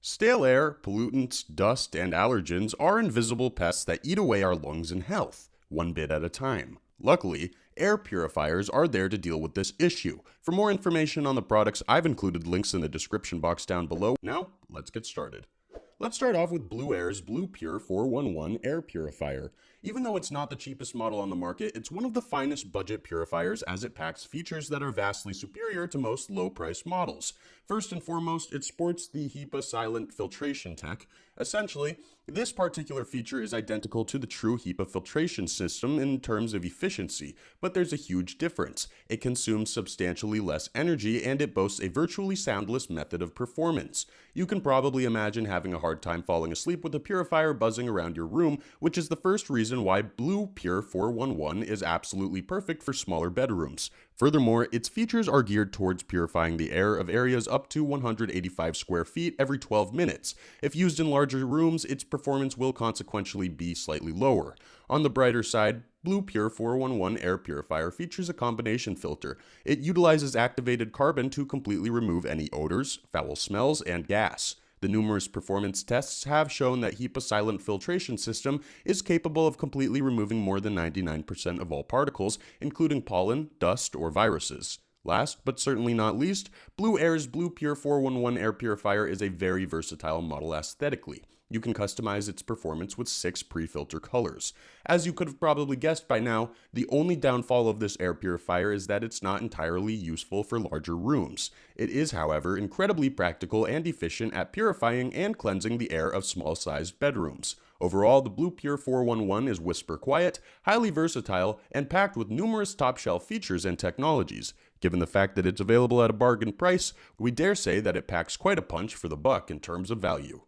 Stale air, pollutants, dust, and allergens are invisible pests that eat away our lungs and health, one bit at a time. Luckily, air purifiers are there to deal with this issue. For more information on the products, I've included links in the description box down below. Now, let's get started. Let's start off with Blueair's Blueair 411 air purifier. Even though it's not the cheapest model on the market, it's one of the finest budget purifiers as it packs features that are vastly superior to most low-priced models. First and foremost, it sports the HEPA silent filtration tech. Essentially, this particular feature is identical to the true HEPA filtration system in terms of efficiency, but there's a huge difference. It consumes substantially less energy and it boasts a virtually soundless method of performance. You can probably imagine having a hard time falling asleep with a purifier buzzing around your room, which is the first reason why Blueair 411 is absolutely perfect for smaller bedrooms. Furthermore, its features are geared towards purifying the air of areas up to 185 square feet every 12 minutes. If used in larger rooms, its performance will consequentially be slightly lower. On the brighter side, Blueair 411 air purifier features a combination filter. It utilizes activated carbon to completely remove any odors, foul smells, and gas. The numerous performance tests have shown that HEPA silent filtration system is capable of completely removing more than 99% of all particles, including pollen, dust, or viruses. Last, but certainly not least, Blueair's Blueair 411 air purifier is a very versatile model aesthetically. You can customize its performance with 6 pre-filter colors. As you could have probably guessed by now, the only downfall of this air purifier is that it's not entirely useful for larger rooms. It is, however, incredibly practical and efficient at purifying and cleansing the air of small-sized bedrooms. Overall, the Blueair 411 is whisper quiet, highly versatile, and packed with numerous top-shelf features and technologies. Given the fact that it's available at a bargain price, we dare say that it packs quite a punch for the buck in terms of value.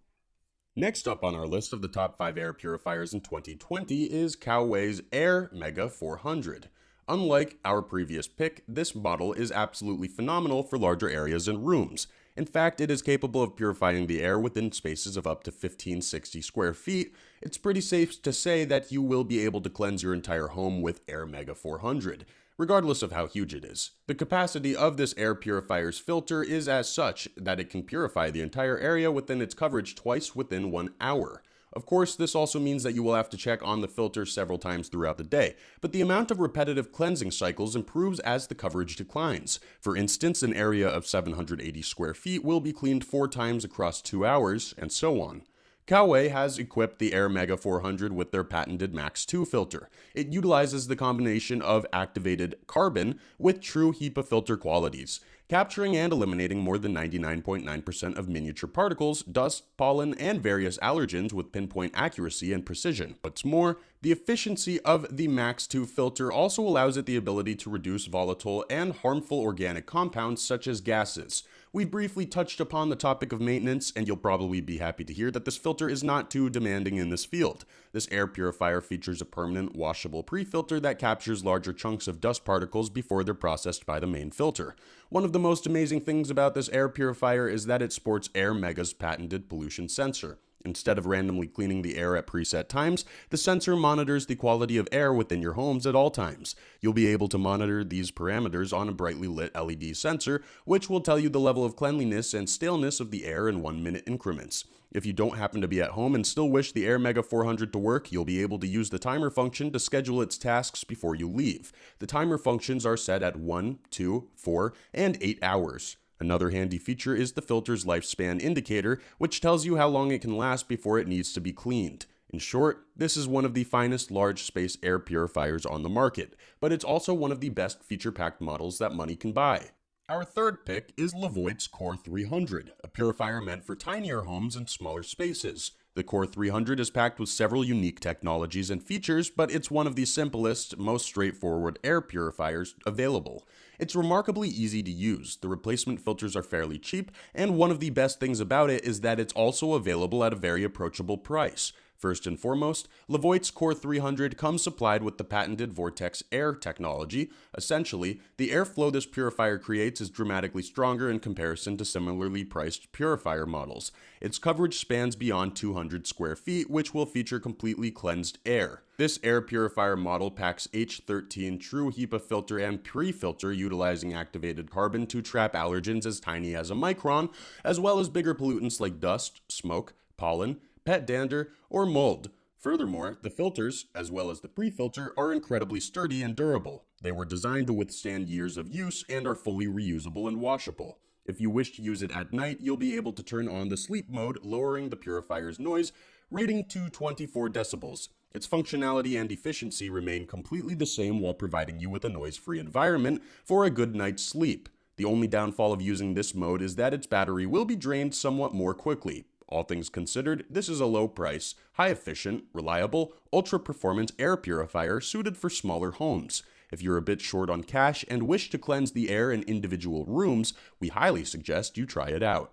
Next up on our list of the top 5 air purifiers in 2020 is Coway's Air Mega 400. Unlike our previous pick, this model is absolutely phenomenal for larger areas and rooms. In fact, it is capable of purifying the air within spaces of up to 1560 square feet. It's pretty safe to say that you will be able to cleanse your entire home with Air Mega 400. Regardless of how huge it is. The capacity of this air purifier's filter is as such that it can purify the entire area within its coverage twice within 1 hour. Of course, this also means that you will have to check on the filter several times throughout the day, but the amount of repetitive cleansing cycles improves as the coverage declines. For instance, an area of 780 square feet will be cleaned 4 times across 2 hours, and so on. Coway has equipped the Air Mega 400 with their patented Max 2 filter. It utilizes the combination of activated carbon with true HEPA filter qualities, capturing and eliminating more than 99.9% of miniature particles, dust, pollen, and various allergens with pinpoint accuracy and precision. What's more, the efficiency of the Max 2 filter also allows it the ability to reduce volatile and harmful organic compounds such as gases. We briefly touched upon the topic of maintenance, and you'll probably be happy to hear that this filter is not too demanding in this field. This air purifier features a permanent washable pre-filter that captures larger chunks of dust particles before they're processed by the main filter. One of the most amazing things about this air purifier is that it sports Air Mega's patented pollution sensor. Instead of randomly cleaning the air at preset times, the sensor monitors the quality of air within your homes at all times. You'll be able to monitor these parameters on a brightly lit LED sensor, which will tell you the level of cleanliness and staleness of the air in 1-minute increments. If you don't happen to be at home and still wish the Air Mega 400 to work, you'll be able to use the timer function to schedule its tasks before you leave. The timer functions are set at 1, 2, 4, and 8 hours. Another handy feature is the filter's lifespan indicator, which tells you how long it can last before it needs to be cleaned. In short, this is one of the finest large space air purifiers on the market, but it's also one of the best feature-packed models that money can buy. Our third pick is Levoit's Core 300, a purifier meant for tinier homes and smaller spaces. The Core 300 is packed with several unique technologies and features, but it's one of the simplest, most straightforward air purifiers available. It's remarkably easy to use, the replacement filters are fairly cheap, and one of the best things about it is that it's also available at a very approachable price. First and foremost, Levoit's Core 300 comes supplied with the patented Vortex Air technology. Essentially, the airflow this purifier creates is dramatically stronger in comparison to similarly priced purifier models. Its coverage spans beyond 200 square feet, which will feature completely cleansed air. This air purifier model packs H13 true HEPA filter and pre-filter utilizing activated carbon to trap allergens as tiny as a micron, as well as bigger pollutants like dust, smoke, pollen, pet dander, or mold. Furthermore, the filters, as well as the pre-filter, are incredibly sturdy and durable. They were designed to withstand years of use and are fully reusable and washable. If you wish to use it at night, you'll be able to turn on the sleep mode, lowering the purifier's noise rating to 24 decibels. Its functionality and efficiency remain completely the same while providing you with a noise-free environment for a good night's sleep. The only downfall of using this mode is that its battery will be drained somewhat more quickly. All things considered, this is a low-price, high-efficient, reliable, ultra-performance air purifier suited for smaller homes. If you're a bit short on cash and wish to cleanse the air in individual rooms, we highly suggest you try it out.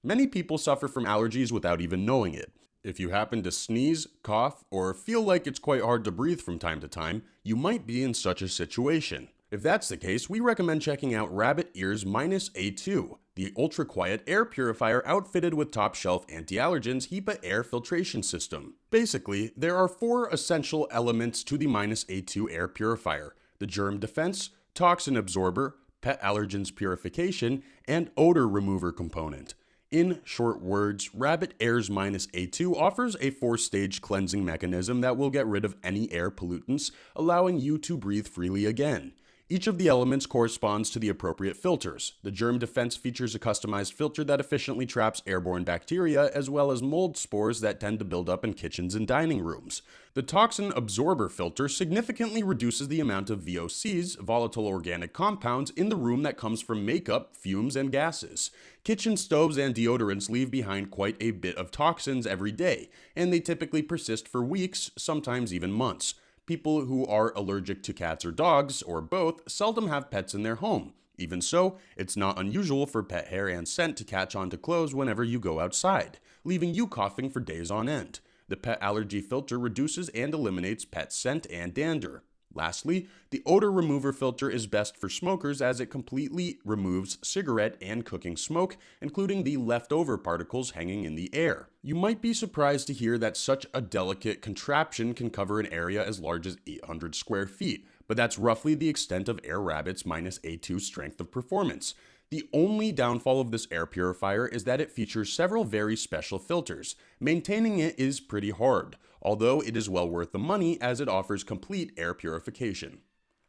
Many people suffer from allergies without even knowing it. If you happen to sneeze, cough, or feel like it's quite hard to breathe from time to time, you might be in such a situation. If that's the case, we recommend checking out Rabbit Ear's -A2, the ultra-quiet air purifier outfitted with top-shelf anti-allergens HEPA air filtration system. Basically, there are 4 essential elements to the -A2 air purifier: the germ defense, toxin absorber, pet allergens purification, and odor remover component. In short words, Rabbit Air's -A2 offers a 4-stage cleansing mechanism that will get rid of any air pollutants, allowing you to breathe freely again. Each of the elements corresponds to the appropriate filters. The germ defense features a customized filter that efficiently traps airborne bacteria, as well as mold spores that tend to build up in kitchens and dining rooms. The toxin absorber filter significantly reduces the amount of VOCs, volatile organic compounds, in the room that comes from makeup, fumes, and gases. Kitchen stoves and deodorants leave behind quite a bit of toxins every day, and they typically persist for weeks, sometimes even months. People who are allergic to cats or dogs, or both, seldom have pets in their home. Even so, it's not unusual for pet hair and scent to catch onto clothes whenever you go outside, leaving you coughing for days on end. The pet allergy filter reduces and eliminates pet scent and dander. Lastly, the odor remover filter is best for smokers as it completely removes cigarette and cooking smoke, including the leftover particles hanging in the air. You might be surprised to hear that such a delicate contraption can cover an area as large as 800 square feet, but that's roughly the extent of Air Rabbit's -A2 strength of performance. The only downfall of this air purifier is that it features several very special filters. Maintaining it is pretty hard, although it is well worth the money as it offers complete air purification.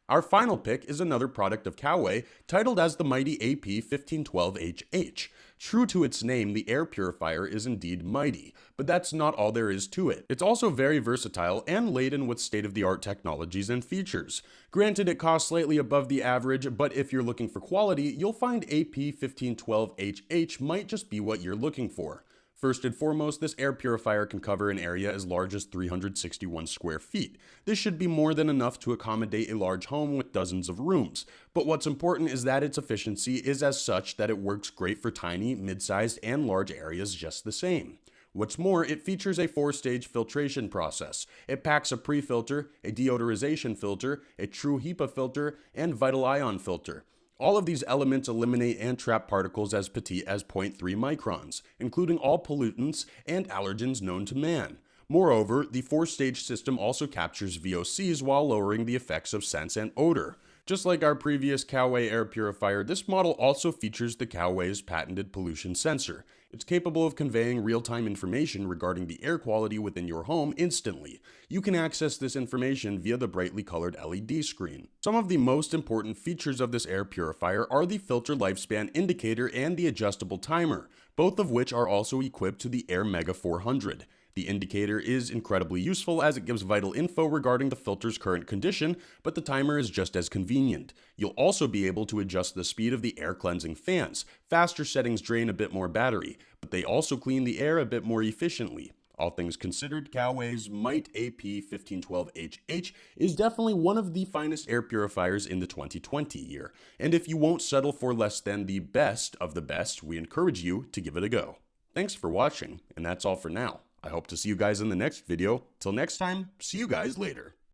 Our final pick is another product of Coway, titled as the mighty AP1512HH. True to its name, the air purifier is indeed mighty, but that's not all there is to it. It's also very versatile and laden with state-of-the-art technologies and features. Granted, it costs slightly above the average, but if you're looking for quality, you'll find AP1512HH might just be what you're looking for. First and foremost, this air purifier can cover an area as large as 361 square feet. This should be more than enough to accommodate a large home with dozens of rooms. But what's important is that its efficiency is as such that it works great for tiny, mid-sized, and large areas just the same. What's more, it features a 4-stage filtration process. It packs a pre-filter, a deodorization filter, a true HEPA filter, and vital ion filter. All of these elements eliminate and trap particles as petite as 0.3 microns, including all pollutants and allergens known to man. Moreover, the 4-stage system also captures VOCs while lowering the effects of scents and odor. Just like our previous Coway air purifier, this model also features the Coway's patented pollution sensor. It's capable of conveying real-time information regarding the air quality within your home instantly. You can access this information via the brightly colored LED screen. Some of the most important features of this air purifier are the filter lifespan indicator and the adjustable timer, both of which are also equipped to the Air Mega 400. The indicator is incredibly useful as it gives vital info regarding the filter's current condition, but the timer is just as convenient. You'll also be able to adjust the speed of the air cleansing fans. Faster settings drain a bit more battery, but they also clean the air a bit more efficiently. All things considered, Coway's Might AP1512HH is definitely one of the finest air purifiers in the 2020 year, and if you won't settle for less than the best of the best, we encourage you to give it a go. Thanks for watching, and that's all for now. I hope to see you guys in the next video. Till next time, see you guys later.